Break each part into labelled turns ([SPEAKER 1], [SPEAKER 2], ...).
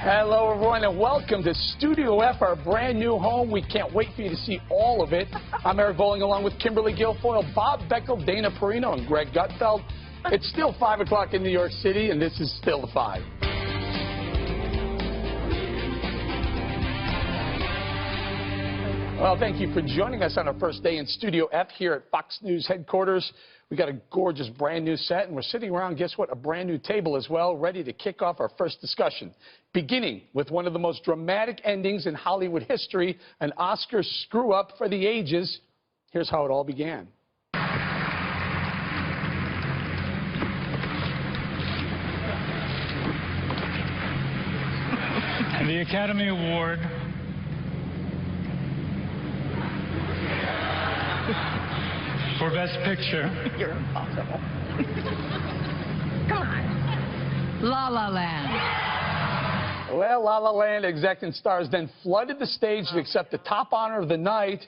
[SPEAKER 1] Hello, everyone, and welcome to Studio F, our brand new home. We can't wait for you to see all of it. I'm Eric Bowling, along with Kimberly Guilfoyle, Bob Beckel, Dana Perino, and Greg Gutfeld. It's still 5 o'clock in New York City, and this is still the 5. Well, thank you for joining us on our first day in Studio F here at Fox News headquarters. We got a gorgeous brand new set, and we're sitting around, guess what, a brand new table as well, ready to kick off our first discussion. Beginning with one of the most dramatic endings in Hollywood history, an Oscar screw-up for the ages. Here's how it all began.
[SPEAKER 2] And the Academy Award for Best Picture.
[SPEAKER 3] You're impossible. Come on. La La Land.
[SPEAKER 1] Well, La La Land exec and stars then flooded the stage to accept the top honor of the night,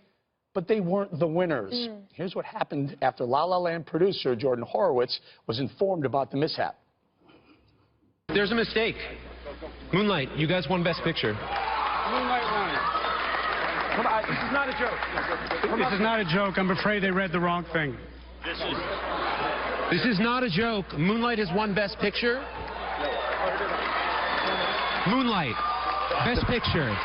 [SPEAKER 1] but they weren't the winners. Here's what happened after La La Land producer Jordan Horowitz was informed about the mishap.
[SPEAKER 4] There's a mistake. Moonlight, you guys won Best Picture.
[SPEAKER 5] Moonlight won. Come on, this is not a joke.
[SPEAKER 2] This is not a joke. I'm afraid they read the wrong thing.
[SPEAKER 4] This is not a joke. Moonlight has won Best Picture. Moonlight, Best Picture.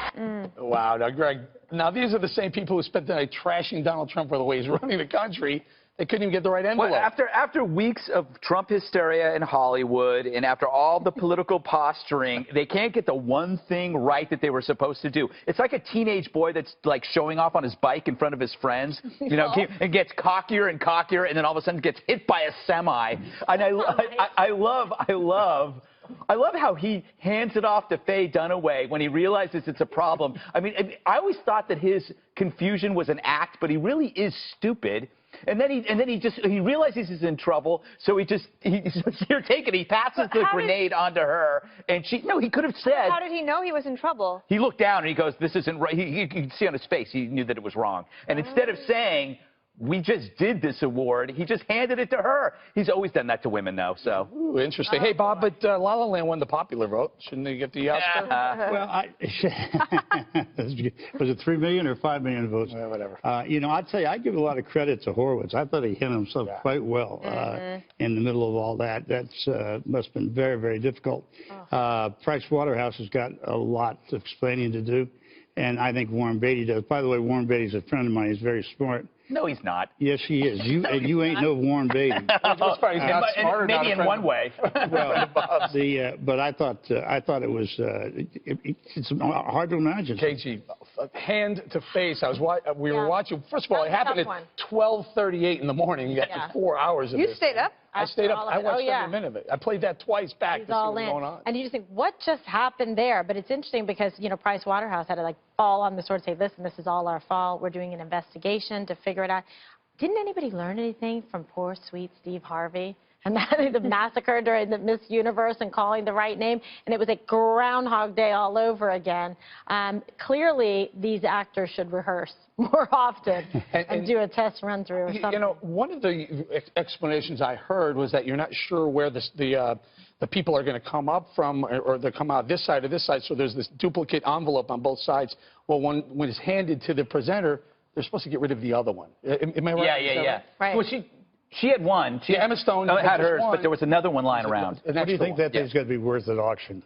[SPEAKER 1] Wow. Now, Greg, these are the same people who spent the night trashing Donald Trump for the way he's running the country. They couldn't even get the right envelope.
[SPEAKER 6] Well, after weeks of Trump hysteria in Hollywood and after all the political posturing, they can't get the one thing right that they were supposed to do. It's like a teenage boy that's like showing off on his bike in front of his friends, you know, and gets cockier and cockier, and then all of a sudden gets hit by a semi. And I love how he hands it off to Faye Dunaway when he realizes it's a problem. I mean, I always thought that his confusion was an act, but he really is stupid. And then he realizes he's in trouble, so he says, "Here, take it." He passes the grenade onto her, and he could have said.
[SPEAKER 7] How did he know he was in trouble?
[SPEAKER 6] He looked down and he goes, "This isn't right." You can see on his face he knew that it was wrong. And instead of saying, "We just did this award," he just handed it to her. He's always done that to women, though. So.
[SPEAKER 1] Ooh, interesting. Hey, Bob, but La La Land won the popular vote. Shouldn't they get the Oscar?
[SPEAKER 5] Well, was it 3 million or 5 million votes?
[SPEAKER 1] Whatever.
[SPEAKER 5] You know, I'd say I give a lot of credit to Horowitz. I thought he handled himself quite well in the middle of all that. That's must have been very, very difficult. Price Waterhouse has got a lot of explaining to do, and I think Warren Beatty does. By the way, Warren Beatty's a friend of mine. He's very smart.
[SPEAKER 6] No, he's not.
[SPEAKER 5] Yes, he is. You ain't no Warren Beatty.
[SPEAKER 6] Maybe in one way.
[SPEAKER 5] Well, but I thought it was it's hard to imagine.
[SPEAKER 1] KG, hand to face. We were watching. First of all, it happened at 12:38 in the morning. You got 4 hours of
[SPEAKER 7] You
[SPEAKER 1] this.
[SPEAKER 7] stayed up?
[SPEAKER 1] I stayed up. I watched every minute of it. I played that twice back to see what was going on.
[SPEAKER 8] And you just think, what just happened there? But it's interesting because, you know, Price Waterhouse had to, like, fall on the sword and say, listen, this is all our fault. We're doing an investigation to figure it out. Didn't anybody learn anything from poor, sweet Steve Harvey? And the massacre during the Miss Universe and calling the right name. And it was like Groundhog Day all over again. Clearly, these actors should rehearse more often and do a test run through or something.
[SPEAKER 1] You know, one of the explanations I heard was that you're not sure where the people are going to come up from, or they come out this side or this side. So there's this duplicate envelope on both sides. Well, when it's handed to the presenter, they're supposed to get rid of the other one. Am I right?
[SPEAKER 6] Yeah.
[SPEAKER 8] Right.
[SPEAKER 6] Well, she had one. Emma Stone had hers, but there was another one lying around.
[SPEAKER 5] What do you think that thing's going to be worth at auction?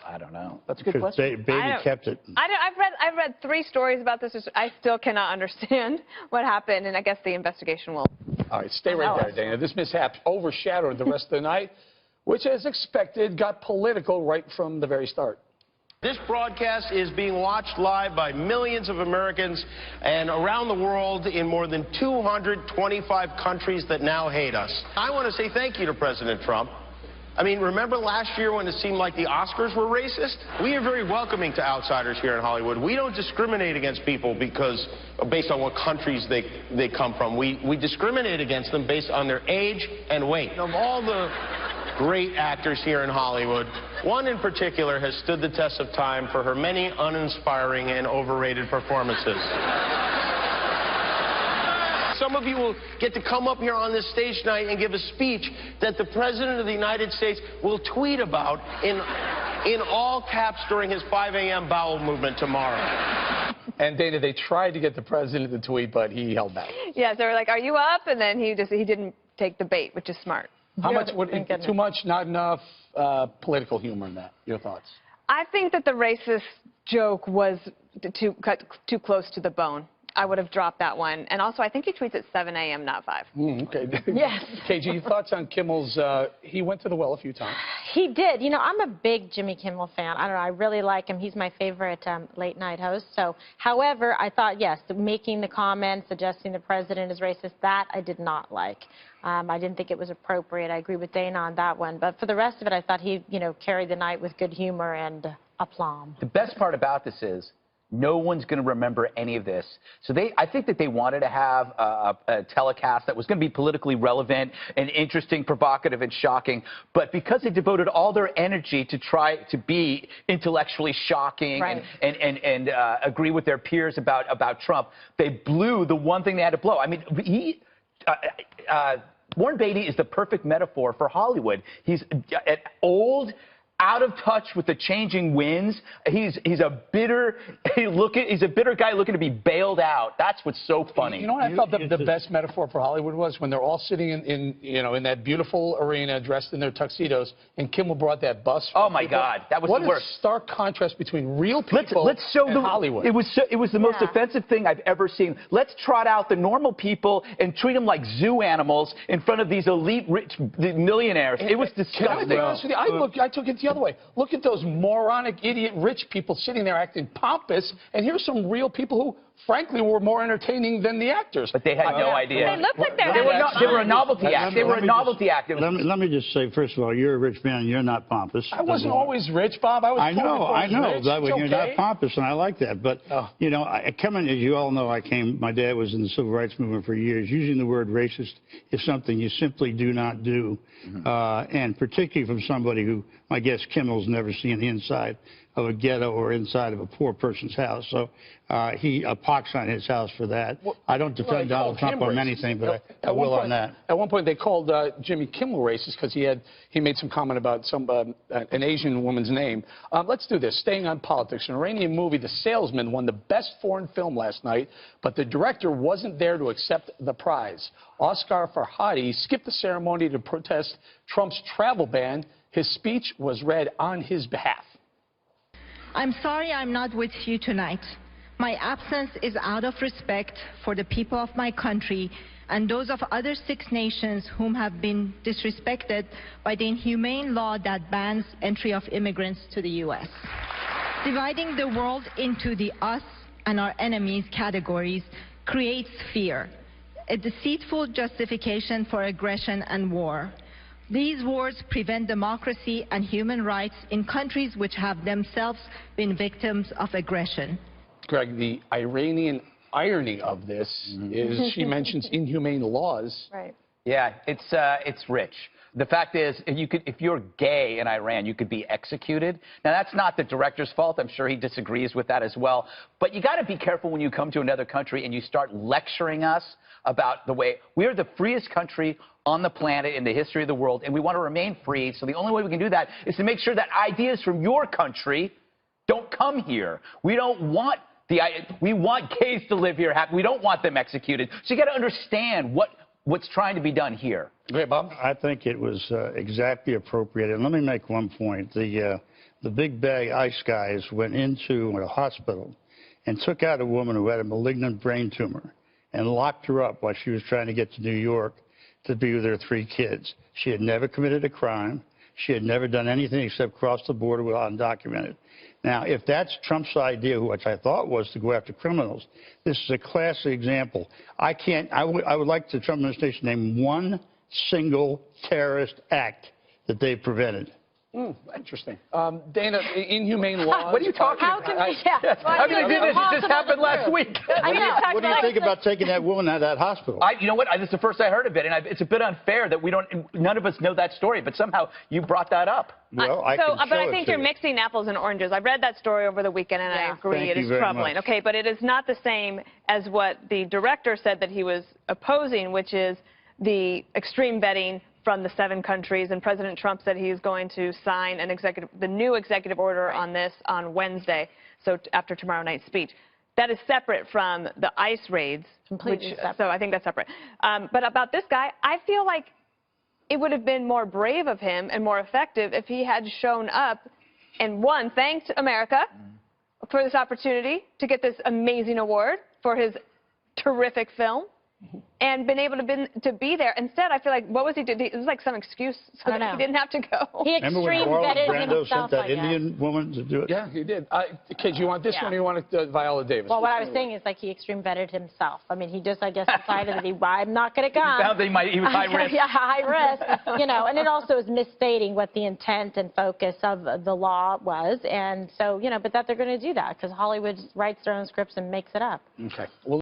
[SPEAKER 6] I don't know. That's a good question.
[SPEAKER 5] Baby kept it.
[SPEAKER 7] I've read 3 stories about this. I still cannot understand what happened, and I guess the investigation will.
[SPEAKER 1] All right, stay right there, Dana. This mishap overshadowed the rest of the night, which, as expected, got political right from the very start.
[SPEAKER 9] This broadcast is being watched live by millions of Americans and around the world in more than 225 countries that now hate us. I want to say thank you to President Trump. I mean, remember last year when it seemed like the Oscars were racist? We are very welcoming to outsiders here in Hollywood. We don't discriminate against people based on what countries they come from. We discriminate against them based on their age and weight. Of all the great actors here in Hollywood, one in particular has stood the test of time for her many uninspiring and overrated performances. Some of you will get to come up here on this stage tonight and give a speech that the President of the United States will tweet about in in all caps during his 5 a.m. bowel movement tomorrow.
[SPEAKER 1] And Dana, they tried to get the president to tweet, but he held back.
[SPEAKER 7] Yeah, so we're like, are you up? And then he didn't take the bait, which is smart.
[SPEAKER 1] How much? Too much? Not enough? Political humor in that. Your thoughts?
[SPEAKER 7] I think that the racist joke was too close to the bone. I would have dropped that one. And also, I think he tweets at 7 a.m., not 5.
[SPEAKER 1] Okay.
[SPEAKER 8] Yes.
[SPEAKER 1] KG, thoughts on Kimmel's? He went to the well a few times.
[SPEAKER 8] He did. You know, I'm a big Jimmy Kimmel fan. I don't know. I really like him. He's my favorite late night host. So, however, I thought, yes, making the comment, suggesting the president is racist, that I did not like. I didn't think it was appropriate. I agree with Dana on that one. But for the rest of it, I thought he, carried the night with good humor and aplomb.
[SPEAKER 6] The best part about this is no one's going to remember any of this. So I think that they wanted to have a telecast that was going to be politically relevant and interesting, provocative, and shocking. But because they devoted all their energy to try to be intellectually shocking and agree with their peers about Trump, they blew the one thing they had to blow. I mean, Warren Beatty is the perfect metaphor for Hollywood. He's old, out of touch with the changing winds. He's a bitter guy looking to be bailed out. That's what's so funny.
[SPEAKER 1] You know what I thought the best metaphor for Hollywood was? When they're all sitting in that beautiful arena dressed in their tuxedos, and Kimmel brought that bus.
[SPEAKER 6] Oh my God, that was the worst.
[SPEAKER 1] What a stark contrast between real people
[SPEAKER 6] let's show
[SPEAKER 1] and Hollywood.
[SPEAKER 6] It was the most offensive thing I've ever seen. Let's trot out the normal people and treat them like zoo animals in front of these elite rich millionaires. It was disgusting.
[SPEAKER 1] Can I be honest with you? I took it the other way. Look at those moronic, idiot, rich people sitting there acting pompous, and here's some real people who, frankly, were more entertaining than the actors.
[SPEAKER 6] But they had no idea.
[SPEAKER 7] They looked like
[SPEAKER 6] they were a novelty act. They were a novelty act.
[SPEAKER 5] Let me just say, first of all, you're a rich man and you're not pompous.
[SPEAKER 1] I wasn't always rich, Bob. I know.
[SPEAKER 5] Rich. That you're not pompous, and I like that. But, coming, as you all know, my dad was in the civil rights movement for years. Using the word racist is something you simply do not do. And particularly from somebody who, my guess, Kimmel's never seen the inside of a ghetto or inside of a poor person's house. So he pox on his house for that. Well, I don't defend Donald Trump on anything, but I will on that.
[SPEAKER 1] At one point, they called Jimmy Kimmel racist because he made some comment about an Asian woman's name. Let's do this. Staying on politics, an Iranian movie, The Salesman, won the best foreign film last night, but the director wasn't there to accept the prize. Oscar Farhadi skipped the ceremony to protest Trump's travel ban. His speech was read on his behalf.
[SPEAKER 10] I'm sorry I'm not with you tonight. My absence is out of respect for the people of my country and those of other 6 nations whom have been disrespected by the inhumane law that bans entry of immigrants to the U.S. Dividing the world into the us and our enemies categories creates fear, a deceitful justification for aggression and war. These wars prevent democracy and human rights in countries which have themselves been victims of aggression.
[SPEAKER 1] Greg, the Iranian irony of this is she mentions inhumane laws.
[SPEAKER 7] Right.
[SPEAKER 6] Yeah, it's rich. The fact is, if you're gay in Iran, you could be executed. Now, that's not the director's fault. I'm sure he disagrees with that as well. But you got to be careful when you come to another country and you start lecturing us about the way we are the freest country on the planet in the history of the world, and we want to remain free. So the only way we can do that is to make sure that ideas from your country don't come here. We want gays to live here happy. We don't want them executed. So you got to understand what's trying to be done here.
[SPEAKER 1] Great, Bob.
[SPEAKER 5] I think it was exactly appropriate. And let me make one point. The big bag ICE guys went into a hospital and took out a woman who had a malignant brain tumor and locked her up while she was trying to get to New York to be with her 3 kids. She had never committed a crime. She had never done anything except cross the border undocumented. Now, if that's Trump's idea, which I thought was to go after criminals, this is a classic example. I would like the Trump administration to name one single terrorist act that they've prevented.
[SPEAKER 1] Interesting. Dana, inhumane laws.
[SPEAKER 6] What are you talking about? How can you do this? It just happened last week.
[SPEAKER 5] What do you think about taking that woman out of that hospital?
[SPEAKER 6] You know what? This is the first I heard of it, and it's a bit unfair that none of us know that story, but somehow you brought that up.
[SPEAKER 5] Well,
[SPEAKER 7] I think you're mixing apples and oranges. I read that story over the weekend, and I agree it is troubling. Okay, but it is not the same as what the director said that he was opposing, which is the extreme vetting from the 7 countries, and President Trump said he's going to sign the new executive order on this on Wednesday, so after tomorrow night's speech. That is separate from the ICE raids.
[SPEAKER 8] Completely separate.
[SPEAKER 7] So I think that's separate. But about this guy, I feel like it would have been more brave of him and more effective if he had shown up and, one, thanked America for this opportunity to get this amazing award for his terrific film, and been able to be there. Instead, I feel like, what was he doing? It was like some excuse so that he didn't have to go.
[SPEAKER 8] He
[SPEAKER 5] Remember when
[SPEAKER 8] extreme
[SPEAKER 5] Marlon
[SPEAKER 8] vetted
[SPEAKER 5] Brando
[SPEAKER 8] himself,
[SPEAKER 5] sent that
[SPEAKER 8] I guess.
[SPEAKER 5] Indian woman to do it?
[SPEAKER 1] Yeah, he did. Kids, you want this
[SPEAKER 8] Yeah.
[SPEAKER 1] one or you want Viola Davis?
[SPEAKER 8] Well, what I was saying is, like, he extreme vetted himself. I mean, he just, I guess, decided that I'm not going to come.
[SPEAKER 6] Found that he was high risk.
[SPEAKER 8] Yeah, high risk. You know, and it also is misstating what the intent and focus of the law was. And so, you know, but that they're going to do that because Hollywood writes their own scripts and makes it up.
[SPEAKER 1] Okay. Well,